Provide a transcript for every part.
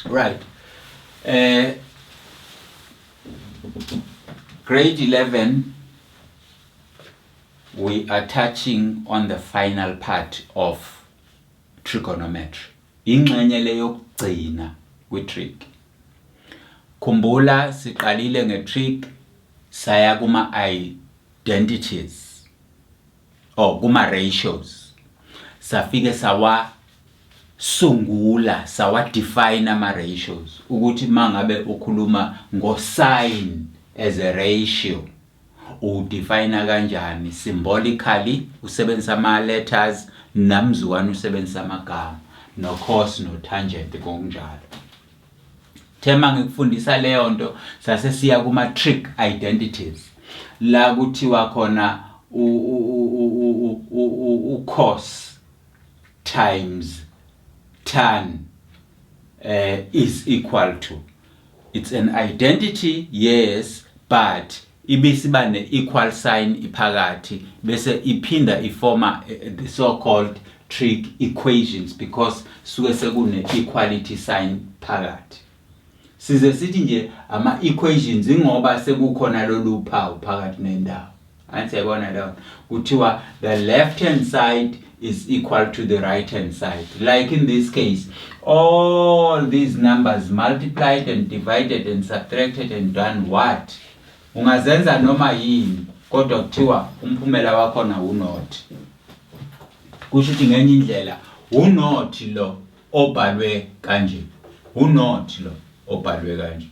Right. Grade 11, we are touching on the final part of trigonometry. Ingxenye le yokugcina kwi-trig. Khumbula siqalile nge-trig saya kuma-identities or kuma-ratios. Safike sawa-define ama-ratios. Ukuthi mangabe ukhuluma ngo-sign as a ratio, udefine kanjani symbolically, usebenzisa ama-letters, namzukwana usebenzisa amagama, no-cos no-tangent ngokunjalo. Thema ngikufundisa leyo nto sase siya kuma-trig identities la kuthiwa khona u-cos times tan is equal to. It's an identity, yes, but ibisiba ne-equal sign iphakathi bese iphinda ifoma the so-called trig equations because suke sekune-equality sign phakathi. Size sithi nje ama-equations ingoba sekukhona lolu phawu phakathi nendawo. Ansiyabona leyo kuthiwa the left hand side is equal to the right hand side. Like in this case, all these numbers multiplied and divided and subtracted and done what? Ungazenza noma yini kodwa kuthiwa umphumela wakhona u-not. Kusho ukuthi ngenye indlela u-not lo obhalwe kanje. U-not lo obhalwe kanje.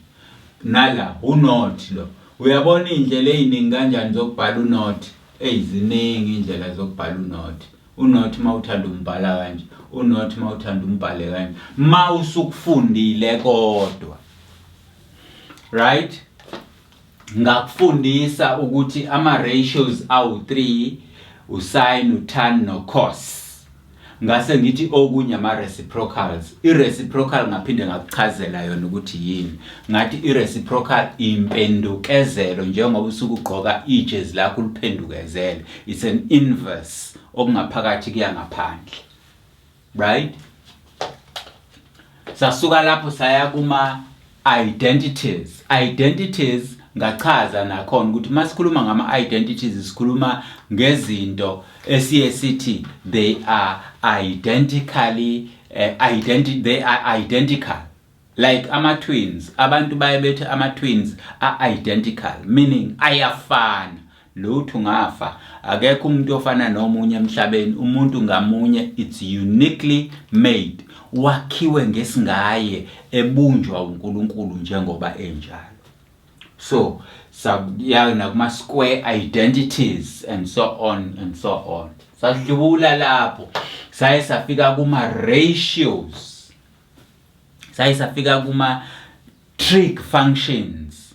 Nala u-not lo. Uyabona indlela eziningi kanjani zokubhala u-not? Eziningi indlela zokubhala u-not. U-not mawuthanda umbhala kanje, u-not mawuthanda umbhale kanje. Mawusukufundile kodwa. Right? Ngakufundisa ukuthi ama-ratios awu-3, u-sin, u-tan, no-cos. Ngase ngithi okunye ama-reciprocals. I-reciprocal ngaphinde ngakuchazela yona ukuthi yini. Ngathi i-reciprocal impendukezelo njengoba usuke ugqoka ijezi lakho uliphendukezele. It's an inverse okungaphakathi kuya ngaphandle. Right? Sasuka lapho saya kuma-identities. Identities ngachaza nakhona ukuthi masikhuluma ngama-identities sikhuluma ngezinto esiye sithi they are identical. Like ama-twins. Abantu baye bethi ama-twins are identical, meaning ayafana. Lutho ngafa. Akekho umuntu ofana nomunye emhlabeni. Umuntu ngamunye it's uniquely made. Wakhiwe ngesingaye ebunjwa uNkulunkulu njengoba enjalo. So, sabuyana kuma square identities and so on and so on. Sadlula lapho. Saye safika kuma ratios. Saye safika kuma trig functions.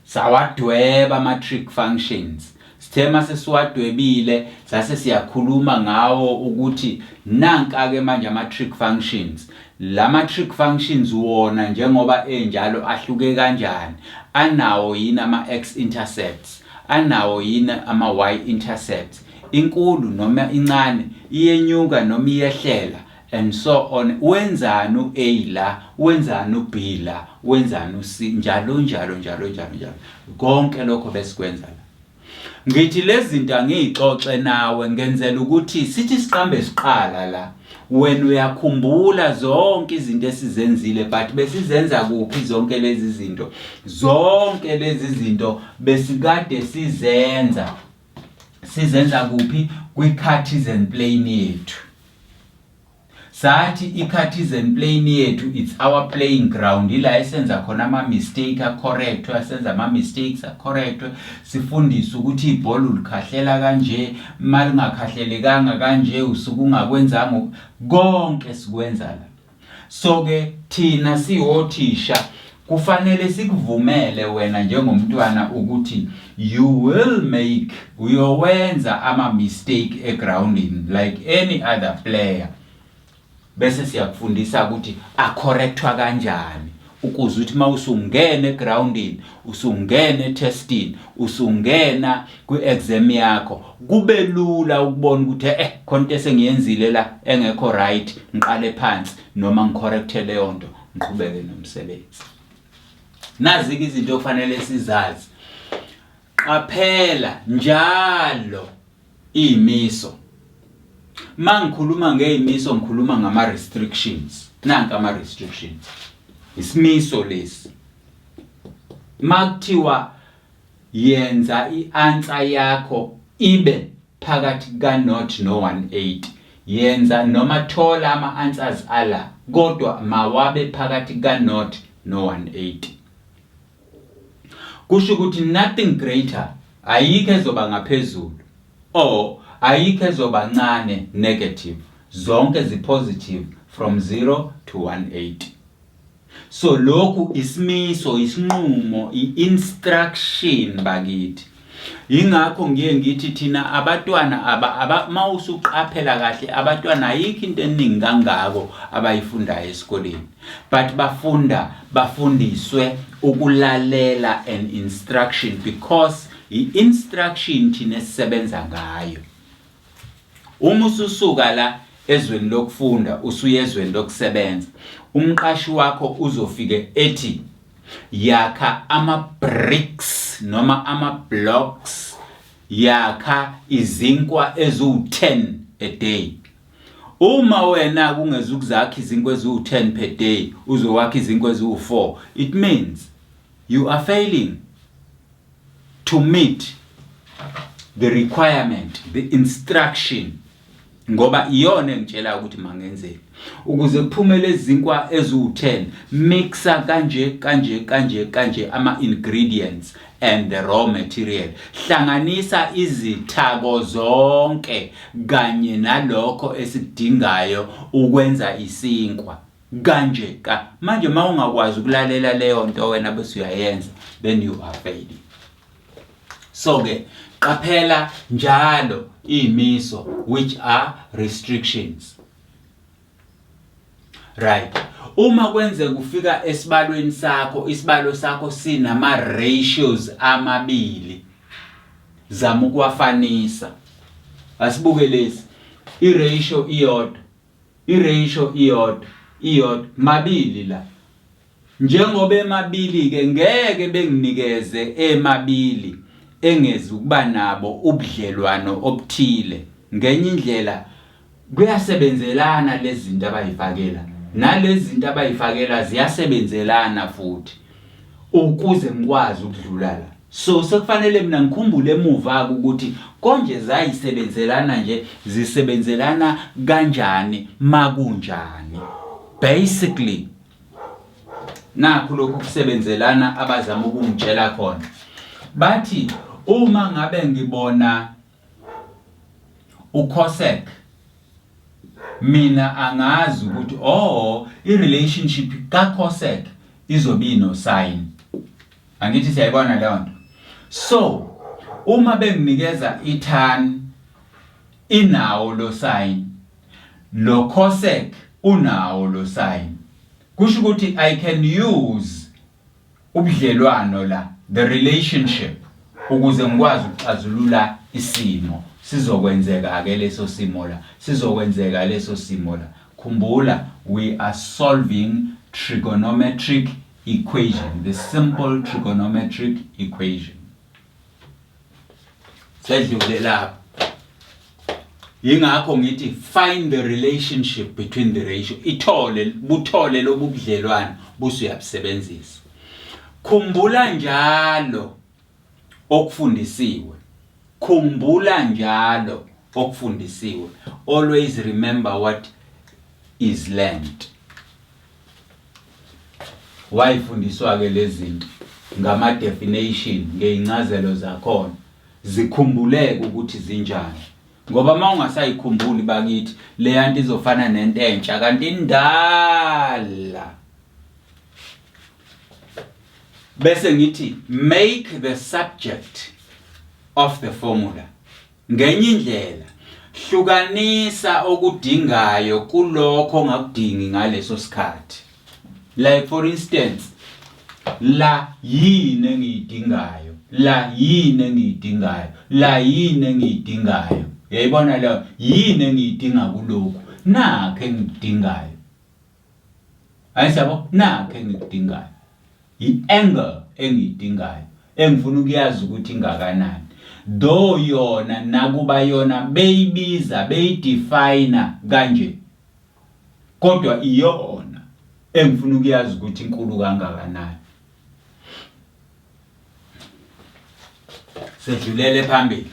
Sawadweba ama trig functions. Sithema sesiwadwebile sase siyakhuluma ngawo ukuthi nanka ke manje ama trig functions. Lama trig functions wona njengoba enjalo ahluke kanjani. Anawo yini ama x intercepts, anawo yini ama y intercepts, inkulu noma incane, iyenyuka noma iyehlela and so on. Wenzani u-A la, wenzani u-B la, wenzani u-C, njalo njalo njalo njalo njalo. Konke lokho besikwenza la. Ngithi lezi zinto angixoxe nawe ngenzela ukuthi sithi siqambe siqala la. Wena uyakhumbula zonke izinto esizenzile but besizenza kuphi zonke lezi zinto? Zonke lezi zinto besikade sizenza kuphi? Kwi-Cartesian plane yethu. Sathi i-Cartesian plane yethu it's our playing ground. Ila esenza khona ama-mistake a-correct, asenza ama-mistakes a-correct. Sifundisa ukuthi ibhola ulikhahlela kanje, mali ungakhahlelekanga kanje, usuku ungakwenzanga konke sikwenza la. So ke thina siyothisha kufanele sikuvumele wena njengomntwana ukuthi you will make, uyowenza ama-mistake e-grounding like any other player. Bese siyakufundisa ukuthi acorrectwa kanjani ukuze uthi mawusungena egroundini, usungena etestini, usungena kwi-exam yakho kube lula ukubona ukuthi khona into esengiyenzile la engekho right, ngiqale phansi noma ngicorrecte leyo nto ngiqhubeke nomsebenzi. Nazi izinto okufanele sizazi. Qaphela njalo imiso. Mangikhuluma ngeimiso ngikhuluma ngama restrictions. Nanka ama restrictions. Isimiso lesi. Makuthiwa yenza i-answer yakho ibe phakathi ka-0 no-180. Yenza noma thola ama-answers ala kodwa mawabe phakathi ka-0 no-180. Kusho ukuthi nothing greater, ayikho ezoba ngaphezulu or ayikho ezoba ncane negative, zonke zi-positive from 0 to 180. So lokhu isimiso, isinqumo, i-instruction bakithi. Ingakho ngithi thina abantwana mawusuqaphela kahle abantwana ayikho into eningi kangako abayifundayo esikoleni, but bafundiswe ukulalela an instruction because i-instruction thina sisebenza ngayo. Uma ususuka la ezweni lokufunda usuye ezweni lokusebenza, umqashi wakho uzofike ethi yakha ama bricks noma ama blocks, yakha izinkwa ezu-10 a day. Uma wena kungezukuzakha izinkwa ezu-10 per day uzowakha izinkwa ezu-4, it means you are failing to meet the requirement, the instruction, ngoba iyona engitshela ukuthi mangenzeni ukuze kuphumele izinkwa ezu-10. Mixa kanje ama ingredients and the raw material. Hlanganisa izithako zonke kanye nalokho esidingayo ukwenza isinkwa kanje ka. Manje mawungakwazi ukulalela leyo nto wena bese uyayenza, then you are failing. So ke qaphela njalo imiso, which are restrictions. Right. Uma kwenze kufika esibalweni sakho, isibalo sakho sinama ratios amabili, zama ukuwafanisa. Asibuke lesi. I-ratio iyodwa mabili la. Njengoba emabili ke ngeke benginikeze emabili engezi ukuba nabo ubudlelwano obuthile. Ngenye indlela kuyasebenzelana lezi zinto abayifakela, nalezi zinto abayifakela ziyasebenzelana futhi ukuze ngikwazi ukudlula la. So sekufanele mina ngikhumbule emuva ukuthi konje zayisebenzelana nje, zisebenzelana kanjani makunjani. Basically nakho lokhu kusebenzelana abazama ukungitshela khona. Bathi uma ngabe ngibona uCossack, mina angazi ukuthi i-relationship kaCossack izobe no sign. Angithi siyayibona leyo nto. So uma benginikeza i-tan inawo lo sign, lo Cossack unawo lo sign, kusho ukuthi I can use ubudlelwano la, the relationship, ukuze ngikwazi ukuxazulula isimo. Sizokwenzeka ke leso simo la. Khumbula, we are solving trigonometric equation, the simple trigonometric equation. Sedlule lapha. Yingakho ngithi find the relationship between the ratio. Buthole lobu budlelwano busuyabusebenzisa. Khumbula njalo okufundisiwe. Always remember what is learned. Wayifundiswa ke lezi zinto ngama definition, ngeincazelo zakhona, zikhumbuleke ukuthi zinjani. Ngoba mawungasayikhumbuli bakithi le yanto izofana nento entsha kanti indala. Bese ngithi make the subject of the formula. Ngenye indlela hlukanisa okudingayo kulokho ongakudingi ngaleso sikhathi. Like for instance, la yini engiyidingayo, yayibona leyo yini engiyidinga kulokho, nakho engidingayo. ayisabo nakho engikudingayo i-angle engiyidingayo engifuna ukuyazi ukuthi ingakanani though yona nakuba yona beyibiza beyidefine kanje kodwa iyona engifuna ukuyazi ukuthi inkulu kangakanani. Sedlulele phambili.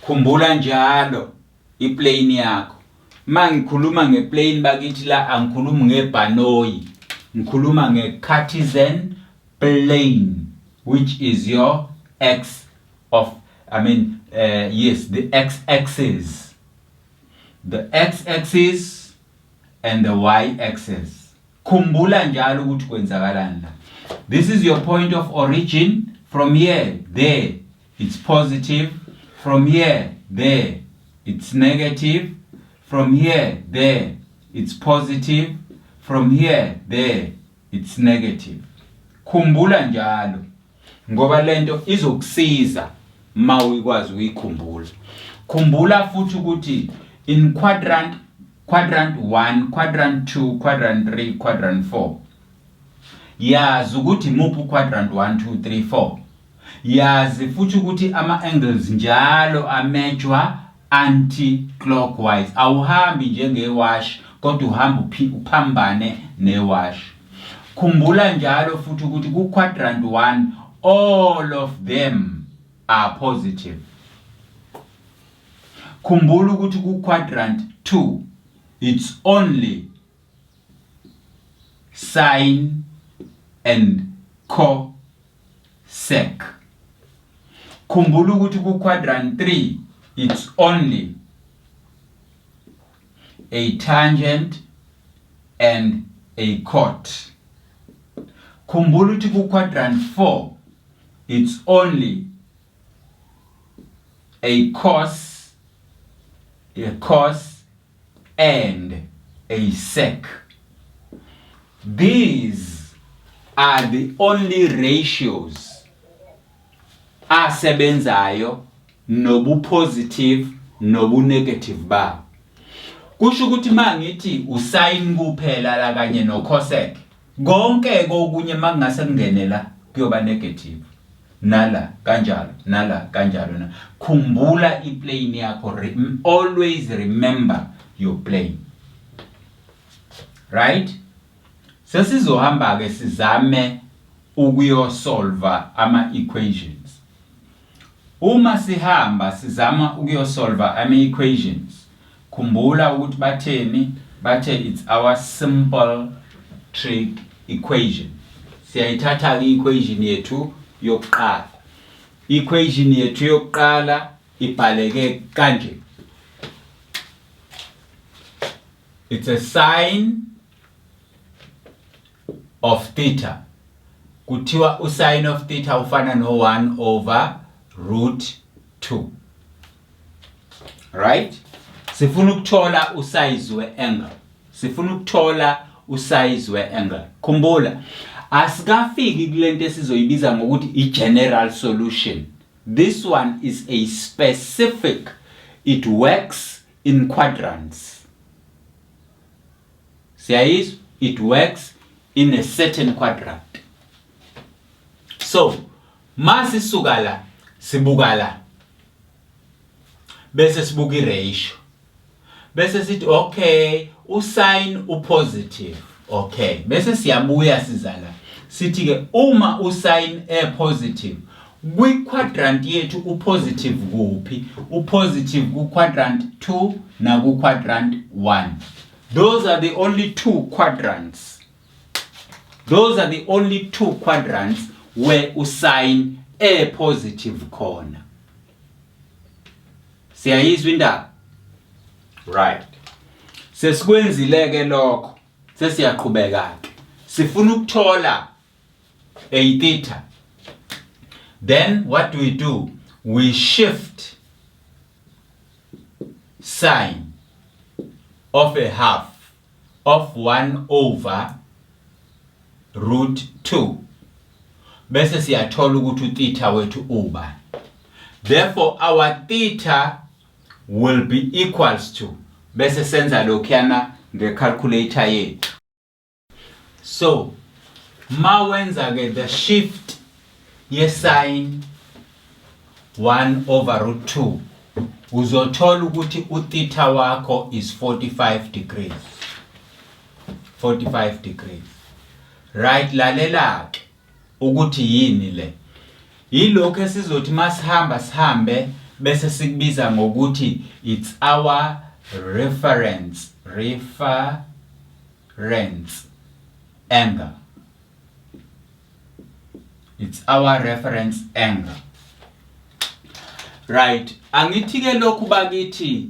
Khumbula njalo iplane yakho. Mangikhuluma ngeplane bakithi la angikhulumi ngebhanoyi. Ngikhuluma ngeCartesian plane which is your the x-axis. The x-axis and the y-axis. Khumbula njalo ukuthi kwenzakalani la. This is your point of origin. From here, there, it's positive. From here, there, it's negative. From here, there, it's positive. From here, there, it's negative. Khumbula njalo. Ngoba lento izokusiza ma uyikwazi ukukhumbula. Khumbula futhi ukuthi in quadrant 1, quadrant 2, quadrant 3, quadrant 4. Yazi ukuthi muphi quadrant 1, 2, 3, 4. Yazi futhi ukuthi ama-angles njalo amejwa anti-clockwise. Awuhambi njengewash kodwa uhamba uphambane newash. Khumbula njalo futhi ukuthi ku-quadrant 1 all of them are positive. Khumbula ukuthi ku-quadrant 2 it's only sine and cosec. Khumbula ukuthi ku-quadrant 3 it's only a tangent and a chord. Khumbula ukuthi ku-quadrant 4 it's only a cos, and a sec. These are the only ratios asebenzayo nobu positive nobu negative ba. Kusho ukuthi mangithi usine kuphela la kanye no cosec konke okunye makungase kungenela kuyoba negative. Nala kanjalo, nala kanjalo na. Khumbula iplane yakho. Always remember your plane. Right? Sesizohamba ke sizame ukuyosolva ama-equations. Uma sihamba sizama ukuyosolva ama-equations. Khumbula ukuthi batheni? Bathe it's our simple trig equation. Siyayithatha i-equation yethu yokuqala. Equation yethu yokuqala ibhaleke kanje. It's a sine of theta. Kuthiwa usine of theta ufana no 1 over root 2. Right? Sifuna ukuthola usize we-angle. Sifuna ukuthola usize we-angle. Khumbula, asikafiki kulento esizoyibiza ngokuthi i-general solution. This one is a specific. It works in quadrants. Siyayizwa? It works in a certain quadrant. So, masisuka la, sibuka la. Bese sibuka i-ratio. Bese sithi okay, usine upositive. Okay, bese siyabuya sizala. Sithi ke uma usine positive, kwi-quadrant yethu upositive kuphi? Upositive ku-quadrant 2 na ku-quadrant 1. Those are the only two quadrants. Those are the only two quadrants where usine positive khona. Siyayizwa indaba? Right. Sesikwenzile ke lokho. Sesiyaqhubeka ke. Sifuna ukuthola a theta. Then what do? We shift sine of a half of 1 over root 2. Bese siyathola ukuthi theta wethu uba. Therefore our theta will be equals to. Bese senza lokhuyana ngecalculator yethu. So mawenza ke the shift ye sine 1 over root 2 uzothola ukuthi utheta wakho is 45 degrees. 45 degrees. Right, lalela ke ukuthi yini le. Yilokho esizothi masihamba sihambe bese sikubiza ngokuthi it's our reference angle. It's our reference angle. Right, angithi ke lokhu bakithi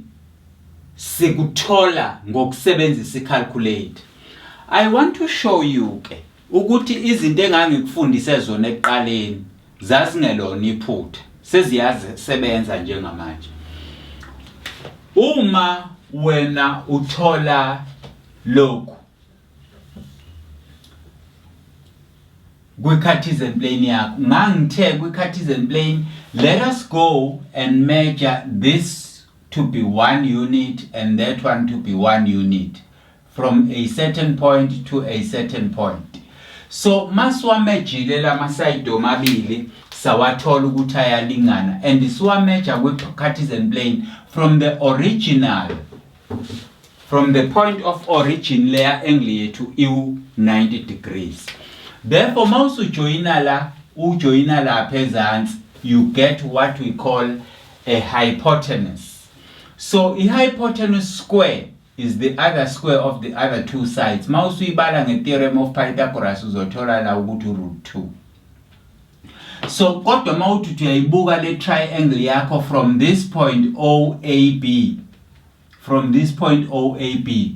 sikuthola ngokusebenzisa icalculate. I want to show you ke ukuthi izinto engangikufundise zona ekuqaleni zazingelona iphutha seziyasebenza njengamanje. Uma wena uthola lokhu kwi-Cartesian plane yakho ngangithe kwi-Cartesian plane let us go and measure this to be 1 unit and that one to be 1 unit from a certain point to a certain point. So maswamejile la masayidi omabili sawathola ukuthi ayalingana and siwameasure kwi-Cartesian plane from the original, from the point of origin layer angle yethu iu 90 degrees. Therefore mawusu joina la phezansi you get what we call a hypotenuse. So a hypotenuse square is the other square of the other two sides. Mawusu ibala nge-theorem of Pythagoras uzothola la ukuthi root 2. So kodwa mawuthi uyayibuka le triangle yakho from this point OAB, from this point OAB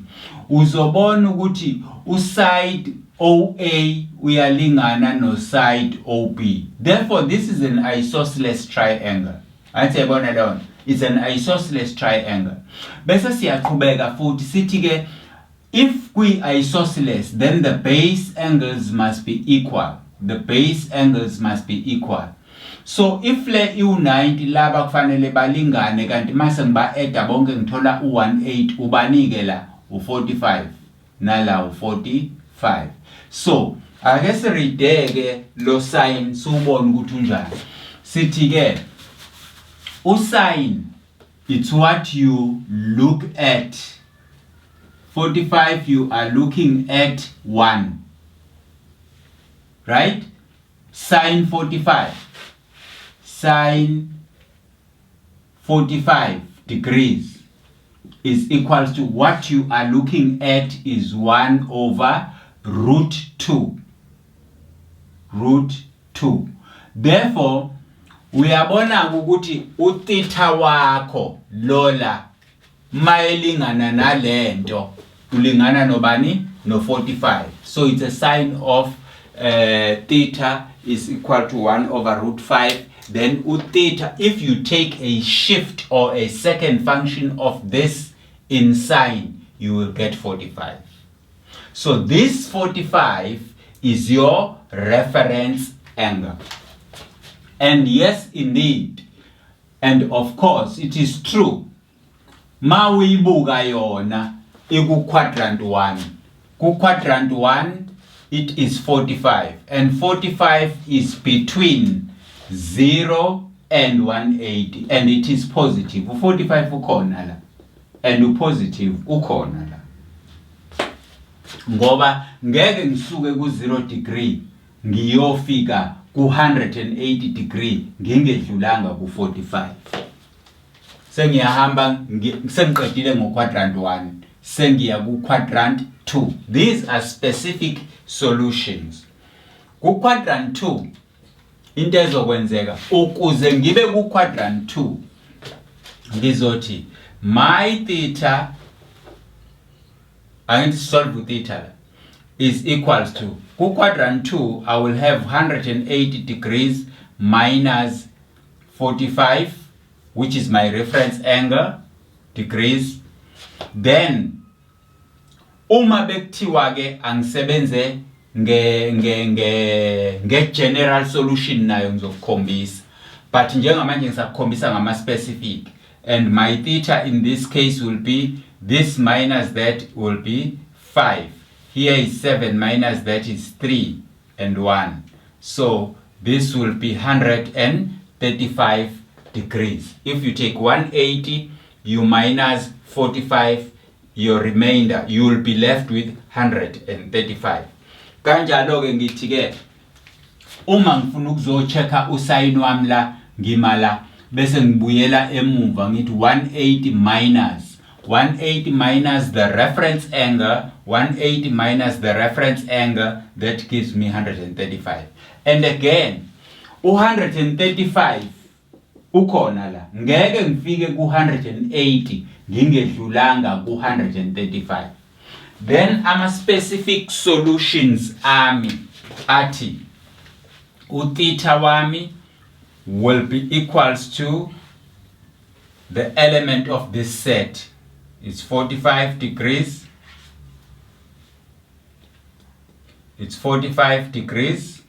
uzobona ukuthi uside OA uyalingana no side OB. Therefore this is an isosceles triangle. Ayibona lona, it's an isosceles triangle. Bese siyaqhubeka futhi sithi ke if kwi-isosceles then the base angles must be equal. The base angles must be equal. So if le u90 laba kufanele balingane kanti mase ngiba add bonke ngithola u18 ubanike la u45 nala u45. So ake sirideke lo sign subone ukuthi unjani. Sithi ke u-sin it's what you look at. 45 you are looking at 1. Right? Sin 45. Sin 45 degrees is equal to what you are looking at is 1 over root 2. Root 2. Therefore, uyabona ukuthi utheta wakho lola mayelingana nalento ulingana nobani no 45. So it's a sign of theta is equal to 1 over root 5. Then theta, if you take a shift or a second function of this in sine, you will get 45. So this 45 is your reference angle. And yes, indeed, and of course, it is true. Ma uyibuka yona iku quadrant 1. Ku quadrant 1 it is 45 and 45 is between 0 and 180 and it is positive. 45 ukhona la and positive ukhona la. Ngoba ngeke ngisuke ku 0 degree ngiyofika ku 180 degree ngingedlulanga ku 45. Sengiyahamba sengiqedile ngo quadrant 1 sengiya ku quadrant 2. These are specific solutions. Ku quadrant 2 into ezokwenzeka ukuze ngibe ku quadrant 2 ngizothi my theta I need to solve theta is equals to ku quadrant 2 I will have 180 degrees minus 45 which is my reference angle degrees. Then uma bekuthiwa ke angisebenze nge general solution nayo ngizokukhombisa but njengamanje ngisakukhombisa ngama specific and my theta in this case will be this minus that will be 5. Here is 7 minus that is 3 and 1. So this will be 135 degrees. If you take 180, you minus 45, your remainder, you will be left with 135. Kanjalo ke ngithi ke uma ngifuna ukuzochecka usayini wami la ngimala bese ngibuyela emuva ngithi 180 minus the reference angle, 180 minus the reference angle, that gives me 135. And again, 135 ukhona la. Ngeke ngifike ku 180 ngingedlulanga ku 135. Then ama specific solutions ami athi theta wami will be equals to the element of this set is 45 degrees. It's 45 degrees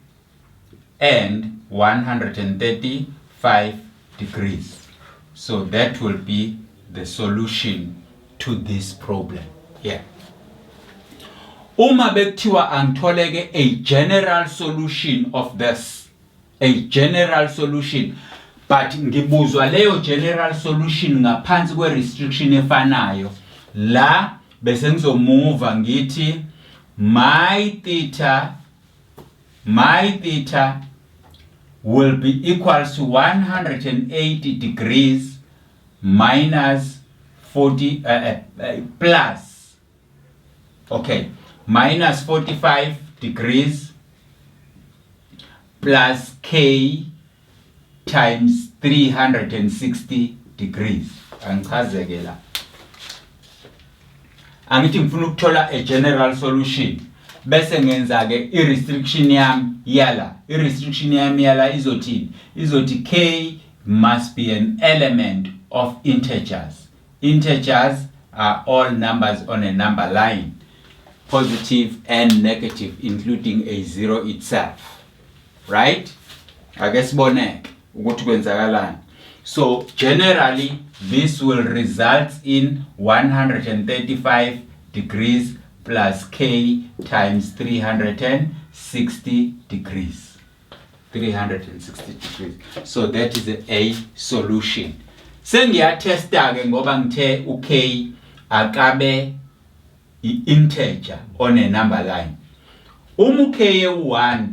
and 135 degrees. So that will be the solution to this problem here. Uma bekuthiwa angitholeke a general solution of this, a general solution, but ngibuzwa leyo general solution ngaphansi kwe restriction efanayo, la bese ngizomove ngithi my theta will be equals to 180 degrees minus 40 plus, okay, minus 45 degrees plus k times 360 degrees. Angichazeke la. Angithi ngifuna ukuthola a general solution. Bese ngenza ke i-restriction yami yala. I-restriction yami yala izothini? Izothi k must be an element of integers. Integers are all numbers on a number line, positive and negative, including a zero itself. Right? Ake siboneke ukuthi kwenzakalani. So generally this will result in 135 degrees plus k times 360 degrees. 360 degrees. So that is a solution. Sengiyatesta ke ngoba ngithe k akabe integer on a number line. K1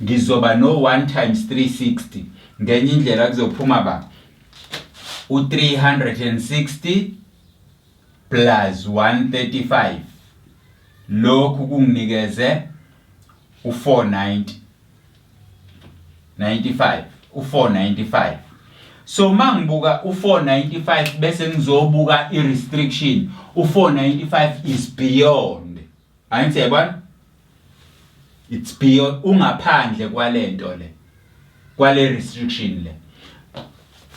ngizoba no 1 times 360. Ngenye indlela kuzophuma ba u360 plus 135. Lokhu kunginikeze u490. 495. So mangibuka u495 bese ngizobuka i-restriction. U495 is beyond. Angithi yabona? It's beyond, ungaphandle kwalento le. Kwale restriction le.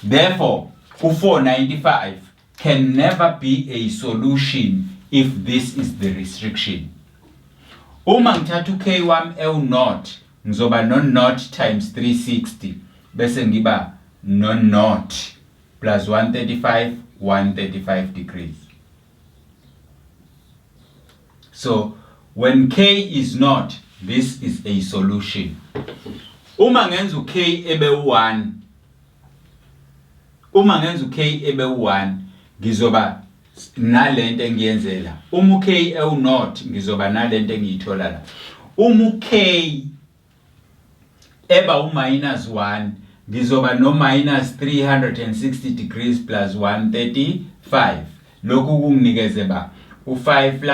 Therefore, u495 can never be a solution if this is the restriction. Uma ngithatha k wami ewu0, ngizoba no0 times 360 bese ngiba no0 plus 135 degrees. So when k is not, this is a solution. Uma ngenza k ebe 1, ngizoba nalento engiyenzela. Uma k ewu0 ngizoba nalento engiyithola la. Uma k eba u-1, ngizoba no minus 360 degrees plus 135. Lokhu kunginikeze ba u5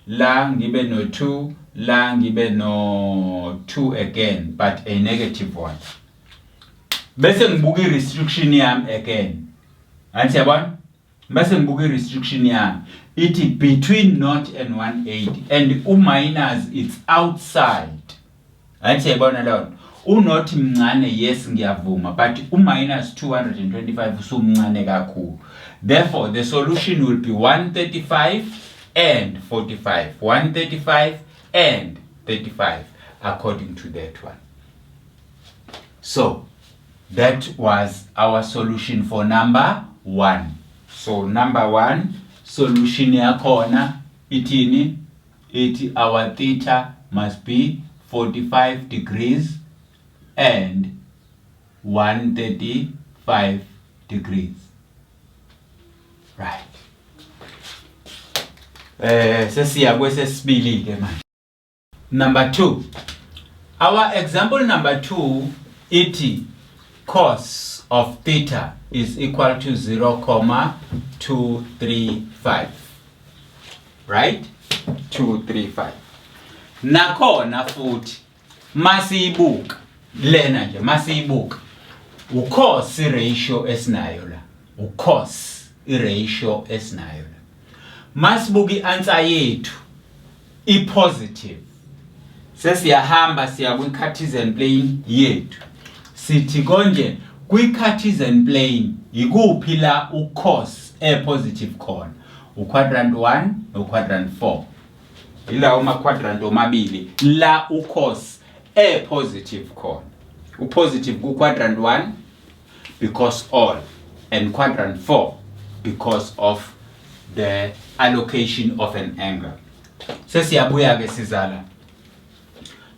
la ngibe no2, la ngibe no2 again, but a negative one. Bese ngibuka i-restriction yami again. Anti yabona? Bese ngibuka i-restriction yami. Ithi between 0 and 180, and u-minus it's outside. Anti yabona lona? U0 mncane, yes ngiyavuma, but u-minus 225 usumncane kakhulu. Therefore the solution will be 135 and 45. 135 and 35 according to that one. So that was our solution for number 1. So number 1 solution yakhona ithini ithi our theta must be 45 degrees and 135 degrees. Right. Sesiya kwesesibili ke manje. Number 2. Our example number 2 iti cos of theta is equal to 0,235. Right? 235. Nakhona futhi masiyibuka lena nje masiyibuka ucos ratio esinayo la ucos ratio esinayo la masibuka ianswer yethu ipositive sesiyahamba siya kwi-Cartesian plane yethu sithi konje kwi-Cartesian plane ikuphi la ucos positive khona uquadrant 1 noquadrant 4 ila uma quadrant omabili la ucos positive khona upositive ku quadrant 1 because all and quadrant 4 because of the allocation of an angle. Sesiyabuya ke sizala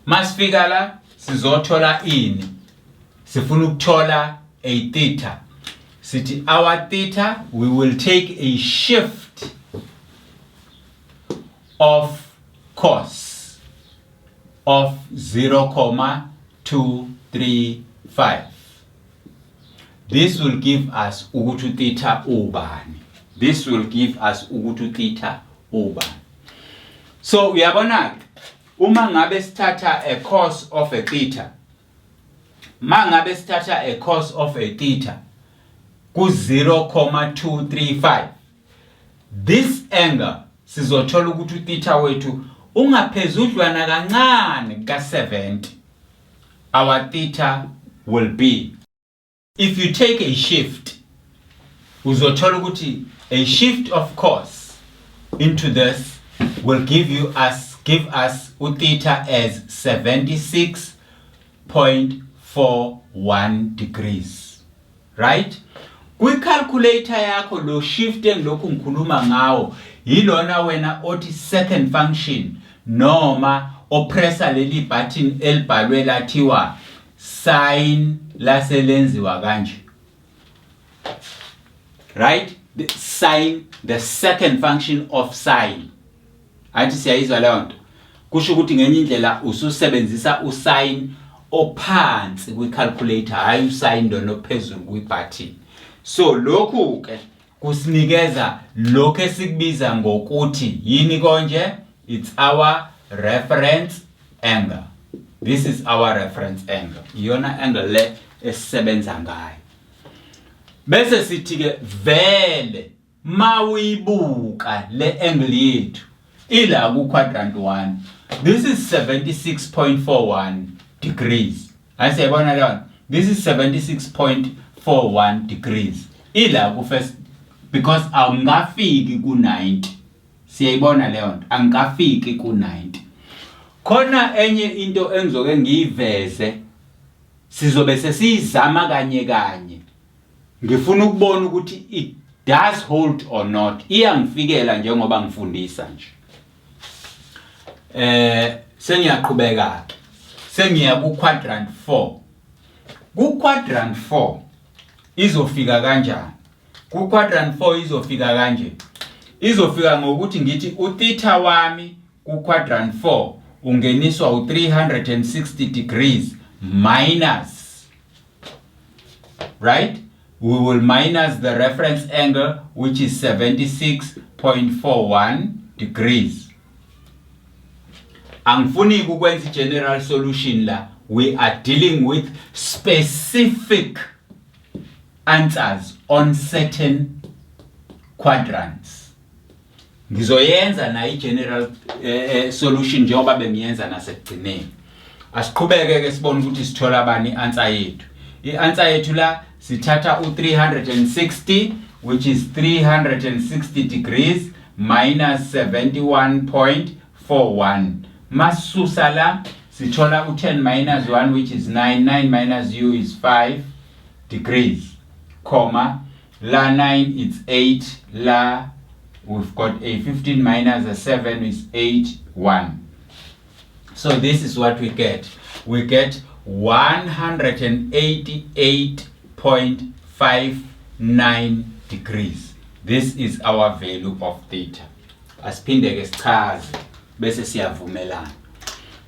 masifika la sizothola ini sifuna ukuthola a theta sithi our theta we will take a shift of cos of 0,235. This will give us ukuthi theta ubani. This will give us ukuthi theta ubani. So uyabona uma ngabe sithatha a cos of a theta mangabe sithatha a cos of a theta ku 0,235 this angle sizothola ukuthi theta wethu ungaphezudlwana kancane ka 70. Our theta will be, if you take a shift uzothola ukuthi a shift of cos into this will give us theta as 76.41 degrees. Right? Kwi calculator yakho lo shift engilokhu ngikhuluma ngawo yilona wena othi second function noma opressa leli button elibhalwe lathiwa sin laselenziwa kanje. Right? The sin, the second function of sin. Athi siyayizwa leyo nto. Kusho ukuthi ngenye indlela ususebenzisa usin ophansi kwi calculator hayi usin lona ophezulu kwi button. So lokhu ke kusinikeza lokho esikubiza ngokuthi yini konje it's our reference angle. This is our reference angle. Iyona angle le esisebenza ngayo. Bese sithi ke vele mawibuka le angle yethu ila ku quadrant 1. This is 76.41 degrees. Asiyabona lona. This is 76.41 degrees. Ila ku first because angafiki ku 90. Siyayibona leyo nto angafiki ku 90. Khona enye into engizoke ngiyiveze sizobe sesizama kanye kanye. Ngifuna ukubona ukuthi it does hold or not. Iyangifikela njengoba ngifundisa nje. Sengiyaqhubeka. Sengiya ku quadrant 4. Ku quadrant 4 izofika kanjani? Ku quadrant 4 izofika kanje. Izofika ngokuthi ngithi utheta wami ku quadrant 4 ungeniswa u360 degrees minus, right? We will minus the reference angle which is 76.41 degrees. Angifuni ukwenza general solution la. We are dealing with specific answers on certain quadrants. Ngizoyenza na i-general solution njengoba bengiyenza nasekugcineni. Asiqhubeke ke sibone ukuthi sithola bani i-answer yethu. I-answer yethu la sithatha u360 which is 360 degrees minus 71.41. Masusa la sithola u10 minus 1 which is 9. 9 minus u is 5 degrees. Comma la 9 it's 8 la we've got a 15 minus a 7 is 8, 1. So this is what we get. We get 188.59 degrees. This is our value of theta. Asiphinde ke sichaze bese siyavumelana.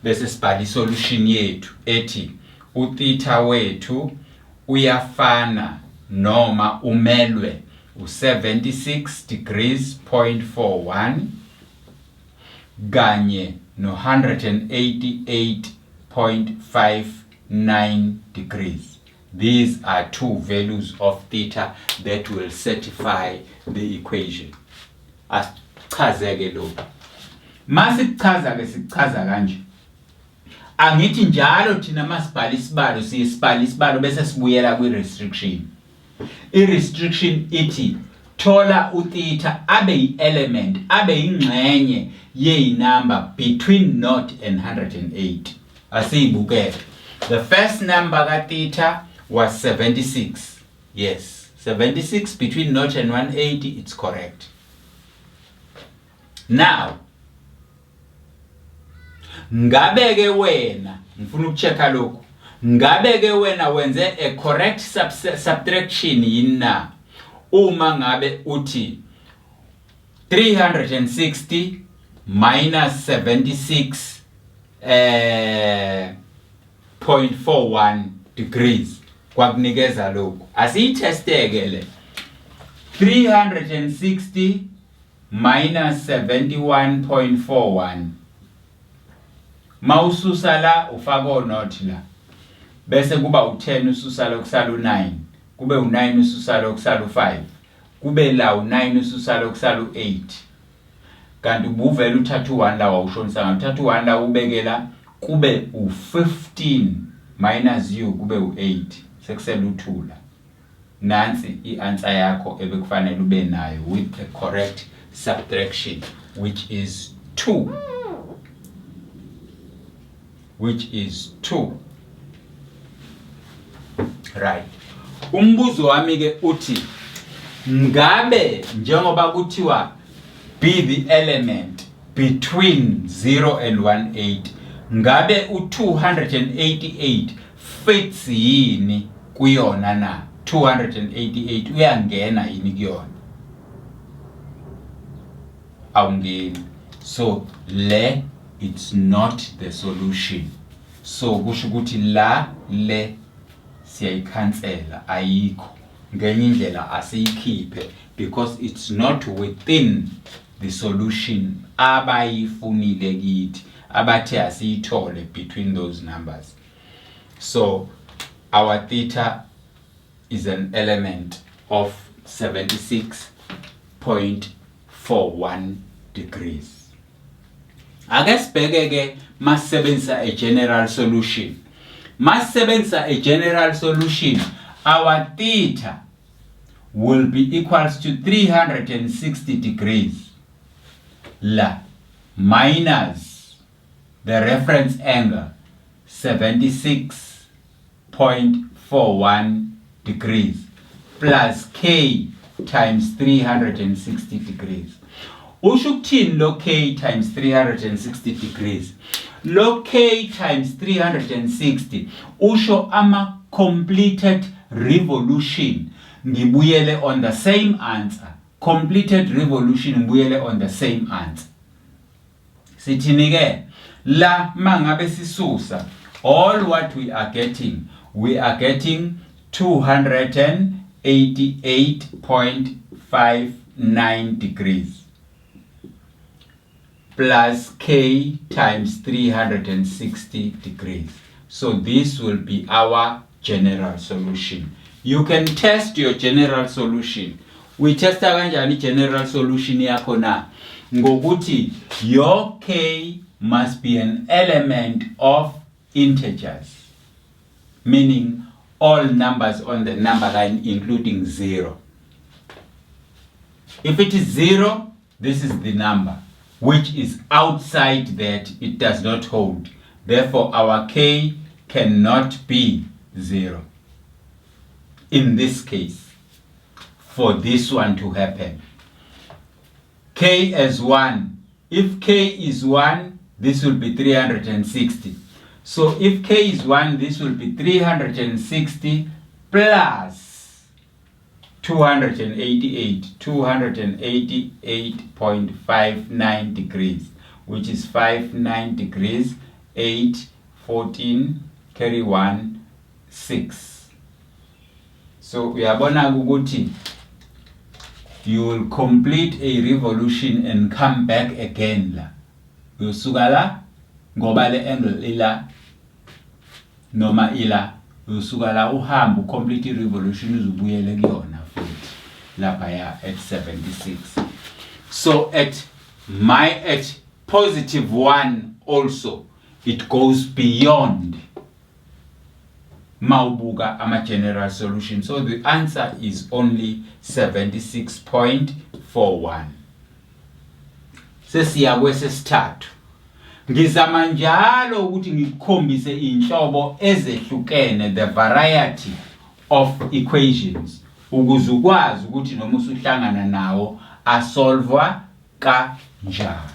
Bese sibhala isolution yethu ethi utheta wethu uyafana noma umelwe u76 degrees 0.41 kanye no 188.59 degrees. These are two values of theta that will certify the equation. Asichazeke lokho. Masichaza ke sichaza kanje. Angithi njalo thina masibhala isibalo siyisibhala isibalo bese sibuyela kwi restriction. I restriction ithi thola utheta abe yi-element abe ingxenye ye-number between 0 and 108. Asiyibukele. The first number ka theta was 76. Yes, 76 between 0 and 180, it's correct. Now, ngabe ke wena ngifuna ukuchecka lokho. Ngabe ke wena wenze a correct subtraction yini na? Uma ngabe uthi 360 minus 76.41 degrees kwakunikeza lokho. Asiyithesteke le. 360 minus 71.41. Mawususa la ufaka not la. Bese kuba u10 ususa lo kusala u9. Kube u9 ususa lo kusala u5. Kube la u9 ususa lo kusala u8. Kanti ubuvela uthatha u1 la wawushonisa ngathatha u1 la ubekela kube u15 minus u kube u8 sekusela u2 la. Nansi i-answer yakho ebekufanele ube nayo with the correct subtraction which is 2. Which is 2. Right. Umbuzo wami ke uthi ngabe njengoba kuthiwa be the element between 0 and 180 ngabe u288 fits yini kuyona na? 288 uyangena yini kuyona? Awungeni. So le it's not the solution. So kusho ukuthi la le siyayikhansela ayikho. Ngenye indlela asiyikhiphe because it's not within the solution abayifunile kithi abathe asiyithole between those numbers. So our theta is an element of 76.41 degrees. Ake sibheke ke masebenzisa a general solution. Masebenzisa a general solution, our theta will be equals to 360 degrees la minus the reference angle 76.41 degrees plus k times 360 degrees. Usho ukuthini lo k times 360 degrees? Lo k times 360 usho ama completed revolution. Ngibuyele on the same answer. Completed revolution ngibuyele on the same answer. Sithini ke la mangabe sisusa all what we are getting 288.59 degrees plus k times 360 degrees. So this will be our general solution. You can test your general solution. We test kanjani general solution yakho na ngokuthi your k must be an element of integers, meaning all numbers on the number line including 0. If it is 0, this is the number which is outside that, it does not hold. Therefore, our k cannot be 0. In this case, for this one to happen. k as 1. If k is 1, this will be 360. So if k is 1, this will be 360 plus 288.59 degrees, which is 59 degrees, 8, 14, carry 1, 6. So uyabona ukuthi you will complete a revolution and come back again la. Uyosuka la ngoba le angle ila noma ila, uyosuka la uhamba complete revolution uzubuyele kuyona futhi lapha ya at 76. So at positive 1 also it goes beyond mawubuka ama general solution. So the answer is only 76.41. Sesiya kwesesithathu. Ngizama njalo ukuthi ngikukhombise inhlobo ezehlukene, the variety of equations, ukuze ukwazi ukuthi noma usuhlangana nawo asolvwa kanjani.